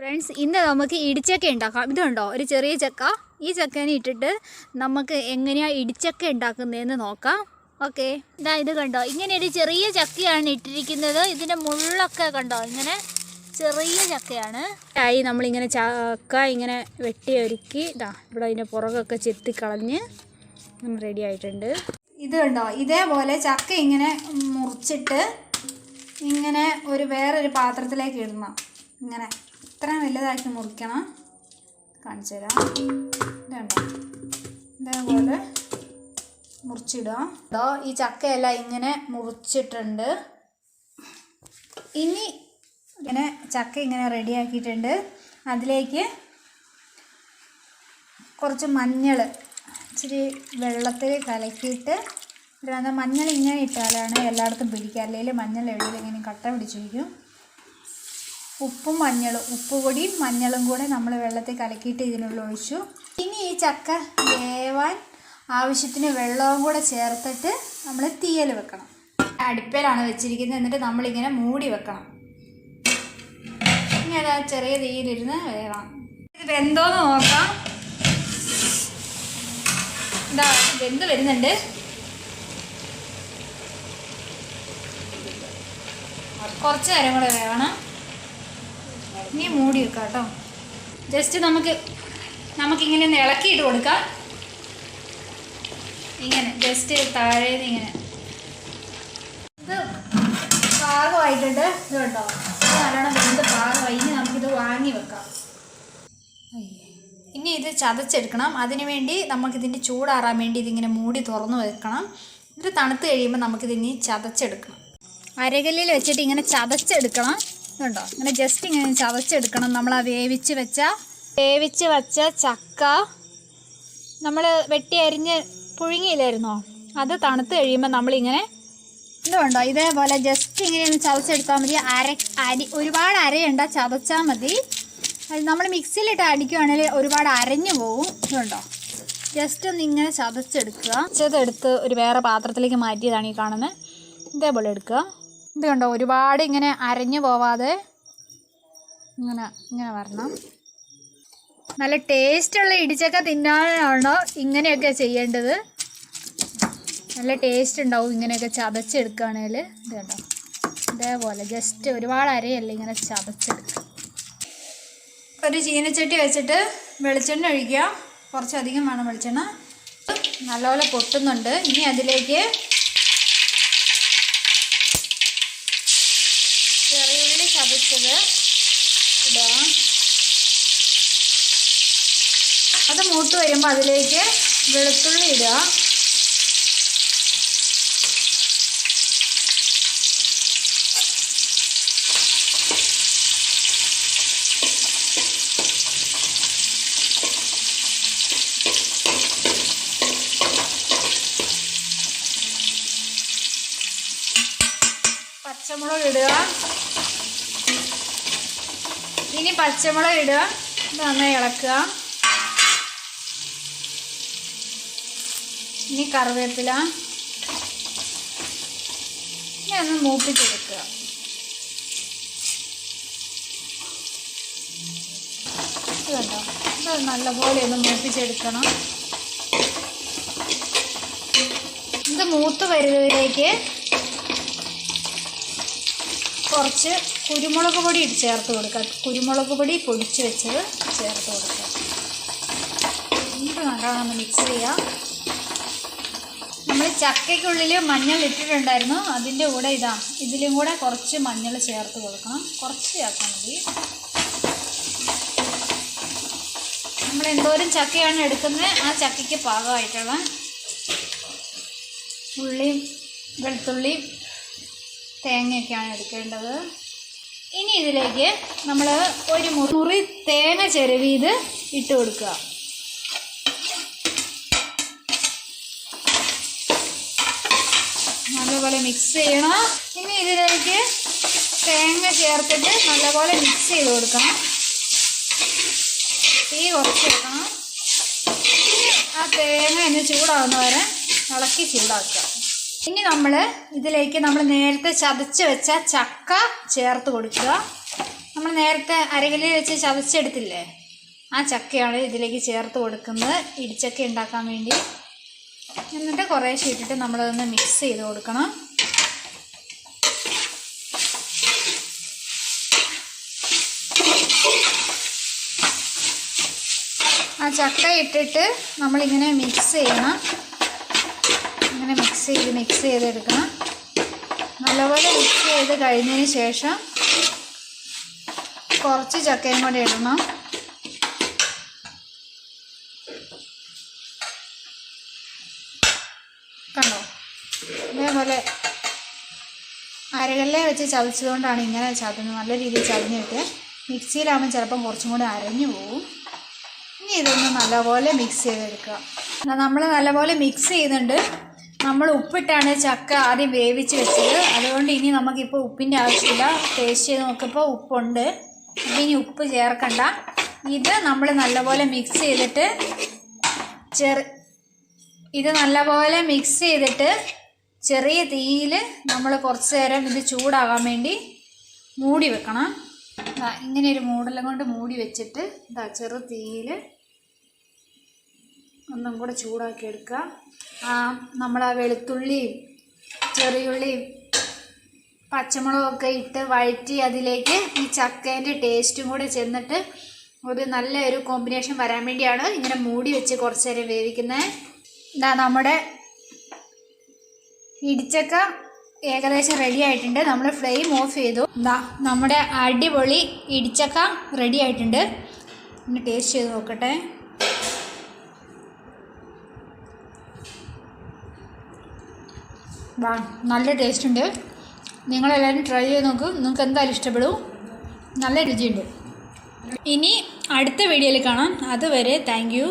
Friends, ഇന്ന് നമുക്ക് ഇടിച്ചക്ക ഉണ്ടാക്കാം. ഇതുണ്ടോ ഒരു ചെറിയ ചക്ക. ഈ ചക്കേനെ ഇട്ടിട്ട് നമുക്ക് എങ്ങനെയാണ് ഇടിച്ചക്ക ഉണ്ടാക്കുന്നതെന്ന് നോക്കാം. ഓക്കെ, ഇത് കണ്ടോ, ഇങ്ങനെ ഒരു ചെറിയ ചക്കയാണ് ഇട്ടിരിക്കുന്നത്. ഇതിൻ്റെ മുള്ളൊക്കെ കണ്ടോ, ഇങ്ങനെ ചെറിയ ചക്കയാണ്. നമ്മളിങ്ങനെ ചക്ക ഇങ്ങനെ വെട്ടി ഒരുക്കി ഇവിടെ അതിൻ്റെ പുറകൊക്കെ ചെത്തിക്കളഞ്ഞ് റെഡി ആയിട്ടുണ്ട്. ഇത് കണ്ടോ, ഇതേപോലെ ചക്ക ഇങ്ങനെ മുറിച്ചിട്ട് ഇങ്ങനെ വേറൊരു പാത്രത്തിലേക്ക് ഇടണം. ഇങ്ങനെ ഇത്രയും വലുതാക്കി മുറിക്കണം. കാണിച്ചു തരാം. ഇതുണ്ടോ, ഇതേപോലെ മുറിച്ചിടുക. ഈ ചക്കയെല്ലാം ഇങ്ങനെ മുറിച്ചിട്ടുണ്ട്. ഇനി ഇങ്ങനെ ചക്ക ഇങ്ങനെ റെഡിയാക്കിയിട്ടുണ്ട്. അതിലേക്ക് കുറച്ച് മഞ്ഞൾ ഇച്ചിരി വെള്ളത്തിൽ കലക്കിയിട്ട് ഇടുന്നത്. മഞ്ഞൾ ഇങ്ങനെ ഇട്ടാലാണ് എല്ലായിടത്തും പിടിക്കുക, അല്ലെങ്കിൽ മഞ്ഞൾ എവിടെയും ഇങ്ങനെ കട്ട പിടിച്ചിരിക്കും. ഉപ്പും മഞ്ഞളും, ഉപ്പുപൊടിയും മഞ്ഞളും കൂടെ നമ്മൾ വെള്ളത്തിൽ കലക്കിയിട്ട് ഇതിനുള്ളിൽ ഒഴിച്ചു. ഇനി ഈ ചക്ക വേവാൻ ആവശ്യത്തിന് വെള്ളവും കൂടെ ചേർത്തിട്ട് നമ്മൾ തീയൽ വെക്കണം. അടുപ്പിലാണ് വെച്ചിരിക്കുന്നത്. എന്നിട്ട് നമ്മളിങ്ങനെ മൂടി വെക്കണം. ഇനി അത് ചെറിയ തീയിലിരുന്ന് വേവാം. ഇത് വെന്തോന്ന് നോക്കാം. വെന്ത് വരുന്നുണ്ട്. കുറച്ച് നേരം കൂടെ വേവണം. ഇനി മൂടി വെക്കാം കേട്ടോ. ജസ്റ്റ് നമുക്കിങ്ങനെ ഒന്ന് ഇളക്കിയിട്ട് കൊടുക്കാം. ഇങ്ങനെ ജസ്റ്റ് താഴേന്ന് ഇങ്ങനെ. ഇത് പാകമായിട്ടുണ്ട്. ഇത് കേട്ടോ, നല്ലോണം വെന്ത് പാകമായി. ഇനി നമുക്കിത് വാങ്ങി വെക്കാം. ഇനി ഇത് ചതച്ചെടുക്കണം. അതിനു വേണ്ടി നമുക്കിതിൻ്റെ ചൂടാറാൻ വേണ്ടി ഇതിങ്ങനെ മൂടി തുറന്ന് വെക്കണം. ഇത് തണുത്ത് കഴിയുമ്പോൾ നമുക്കിതിനി ചതച്ചെടുക്കണം. അരകല്ലിൽ വെച്ചിട്ട് ഇങ്ങനെ ചതച്ചെടുക്കണം. ഇതുണ്ടോ, ഇങ്ങനെ ജസ്റ്റ് ഇങ്ങനെ ചതച്ചെടുക്കണം. നമ്മൾ ആ വേവിച്ച് വെച്ച ചക്ക നമ്മൾ വെട്ടി അരിഞ്ഞ് പുഴുങ്ങിയില്ലായിരുന്നോ, അത് തണുത്ത് കഴിയുമ്പോൾ നമ്മളിങ്ങനെ ഇതുണ്ടോ ഇതേപോലെ ജസ്റ്റ് ഇങ്ങനെ ഒന്ന് ചതച്ചെടുത്താൽ മതി. ഒരുപാട് അരയണ്ട, ചതച്ചാൽ മതി. അത് നമ്മൾ മിക്സിയിലിട്ട് അടിക്കുകയാണെങ്കിൽ ഒരുപാട് അരഞ്ഞു പോകും. ഇതുണ്ടോ, ജസ്റ്റ് ഒന്ന് ഇങ്ങനെ ചതച്ചെടുക്കുക. ചതച്ചെടുത്ത് ഒരു വേറെ പാത്രത്തിലേക്ക് മാറ്റിയതാണ് ഈ കാണുന്നത്. ഇതേപോലെ എടുക്കുക. ഇത് കണ്ടോ, ഒരുപാട് ഇങ്ങനെ അരഞ്ഞു പോവാതെ ഇങ്ങനെ വരണം. നല്ല ടേസ്റ്റുള്ള ഇടിച്ചക്ക തിന്നാനാണോ ഇങ്ങനെയൊക്കെ ചെയ്യേണ്ടത്. നല്ല ടേസ്റ്റ് ഉണ്ടാവും ഇങ്ങനെയൊക്കെ ചതച്ചെടുക്കുകയാണെങ്കിൽ. ഇത് കണ്ടോ, ഇതേപോലെ ജസ്റ്റ് ഒരുപാട് അരയല്ല, ഇങ്ങനെ ചതച്ചെടുക്കുക. ഒരു ചീനച്ചട്ടി വെച്ചിട്ട് വെളിച്ചെണ്ണ ഒഴിക്കുക. കുറച്ചധികം വേണം വെളിച്ചെണ്ണ. നല്ലപോലെ പൊട്ടുന്നുണ്ട്. ഇനി അതിലേക്ക് ചെറിയുള്ളി ചതച്ചത് ഇടുക. അത് മൂത്ത് വരുമ്പോൾ അതിലേക്ക് വെളുത്തുള്ളി ഇടുക. പച്ചമുളക് ഇടുക. ഇനി പച്ചമുളക് ഇടുക. നന്നായി ഇളക്കുക. ഇനി കറിവേപ്പില. ഇനി ഒന്ന് മൂപ്പിച്ചെടുക്കുക. ഇതുണ്ടോ, ഇത് നല്ലപോലെ ഒന്ന് മൂപ്പിച്ചെടുക്കണം. ഇത് മൂത്ത് വരുന്നതിലേക്ക് കുറച്ച് കുരുമുളക് പൊടി ചേർത്ത് കൊടുക്കുക. കുരുമുളക് പൊടി പൊടിച്ച് വെച്ചത് ചേർത്ത് കൊടുക്കുക. എന്നിട്ട് നല്ലോണം ഒന്ന് മിക്സ് ചെയ്യുക. നമ്മൾ ചക്കയ്ക്കുള്ളിൽ മഞ്ഞൾ ഇട്ടിട്ടുണ്ടായിരുന്നു. അതിൻ്റെ കൂടെ ഇതിലും കൂടെ കുറച്ച് മഞ്ഞൾ ചേർത്ത് കൊടുക്കണം. കുറച്ച് ചേർത്താൽ മതി. നമ്മൾ എന്തോരം ചക്കയാണ് എടുക്കുന്നത് ആ ചക്കയ്ക്ക് പാകമായിട്ടുള്ള ഉള്ളിയും വെളുത്തുള്ളിയും തേങ്ങയൊക്കെയാണ് എടുക്കേണ്ടത്. ഇനി ഇതിലേക്ക് നമ്മൾ ഒരു മുറി തേങ്ങ ചിരവിയത് ഇട്ട് കൊടുക്കുക. നല്ലപോലെ മിക്സ് ചെയ്യണം. ഇനി ഇതിലേക്ക് തേങ്ങ ചേർത്തിട്ട് നല്ലപോലെ മിക്സ് ചെയ്ത് കൊടുക്കണം. തീ കുറച്ച് വെക്കണം. ആ തേങ്ങ ഒന്ന് ചൂടാവുന്ന വരെ ഇളക്കി ചൂടാക്കുക. ഇനി നമ്മൾ ഇതിലേക്ക് നേരത്തെ ചതച്ച് വെച്ച ചക്ക ചേർത്ത് കൊടുക്കുക. നമ്മൾ നേരത്തെ അരകല്ലിൽ വെച്ച് ചതച്ചെടുത്തില്ലേ, ആ ചക്കയാണ് ഇതിലേക്ക് ചേർത്ത് കൊടുക്കുന്നത് ഇടിച്ചക്ക ഉണ്ടാക്കാൻ വേണ്ടി. എന്നിട്ട് കുറേശ്ശെ ഇട്ടിട്ട് നമ്മളതൊന്ന് മിക്സ് ചെയ്ത് കൊടുക്കണം. ആ ചക്ക ഇട്ടിട്ട് നമ്മളിങ്ങനെ മിക്സ് ചെയ്യണം. ഇങ്ങനെ മിക്സ് ചെയ്തെടുക്കണം. നല്ലപോലെ മിക്സ് ചെയ്ത് കഴിഞ്ഞതിന് ശേഷം കുറച്ച് ചക്കയും കൂടെ ഇടണം. കണ്ടോ, ഇതേപോലെ അരകല്ലിൽ വെച്ച് ചതച്ചതുകൊണ്ടാണ് ഇങ്ങനെ ചതഞ്ഞ് നല്ല രീതിയിൽ ചതഞ്ഞിട്ട്. മിക്സിയിലാകുമ്പോൾ ചിലപ്പം കുറച്ചും കൂടി അരഞ്ഞു പോകും. ഇനി ഇതൊന്ന് നല്ലപോലെ മിക്സ് ചെയ്തെടുക്കുക. നമ്മൾ നല്ലപോലെ മിക്സ് ചെയ്യുന്നുണ്ട്. നമ്മൾ ഉപ്പിട്ടാണ് ചക്ക ആദ്യം വേവിച്ച് വെച്ചത്, അതുകൊണ്ട് ഇനി നമുക്കിപ്പോൾ ഉപ്പിൻ്റെ ആവശ്യമില്ല. ടേസ്റ്റ് ചെയ്ത് നോക്കിയപ്പോൾ ഉപ്പുണ്ട്. അപ്പം ഇനി ഉപ്പ് ചേർക്കണ്ട. ഇത് നമ്മൾ നല്ലപോലെ മിക്സ് ചെയ്തിട്ട് ചെറിയ തീയിൽ നമ്മൾ കുറച്ച് നേരം ഇത് ചൂടാകാൻ വേണ്ടി മൂടി വെക്കണം. ഇങ്ങനെ ഒരു മൂടെല്ലാം കൊണ്ട് മൂടി വെച്ചിട്ട് ചെറു തീയിൽ ഒന്നും കൂടെ ചൂടാക്കി എടുക്കുക. നമ്മൾ ആ വെളുത്തുള്ളിയും ചെറിയുള്ളിയും പച്ചമുളകൊക്കെ ഇട്ട് വഴറ്റി അതിലേക്ക് ഈ ചക്കേൻ്റെ ടേസ്റ്റും കൂടെ ചെന്നിട്ട് ഒരു നല്ലൊരു കോമ്പിനേഷൻ വരാൻ വേണ്ടിയാണ് ഇങ്ങനെ മൂടി വെച്ച് കുറച്ച് നേരം വേവിക്കുന്നത്. നമ്മുടെ ഇടിച്ചക്ക ഏകദേശം റെഡി ആയിട്ടുണ്ട്. നമ്മൾ ഫ്ലെയിം ഓഫ് ചെയ്തു. നമ്മുടെ അടിപൊളി ഇടിച്ചക്ക റെഡി ആയിട്ടുണ്ട്. ഒന്ന് ടേസ്റ്റ് ചെയ്ത് നോക്കട്ടെ. നല്ല ടേസ്റ്റ് ഉണ്ട്. നിങ്ങളെല്ലാവരും ട്രൈ ചെയ്ത് നോക്കും. നിങ്ങൾക്ക് എന്തായാലും ഇഷ്ടപ്പെടും. നല്ല രുചിയുണ്ട്. ഇനി അടുത്ത വീഡിയോയിൽ കാണാം. അതുവരെ താങ്ക് യു.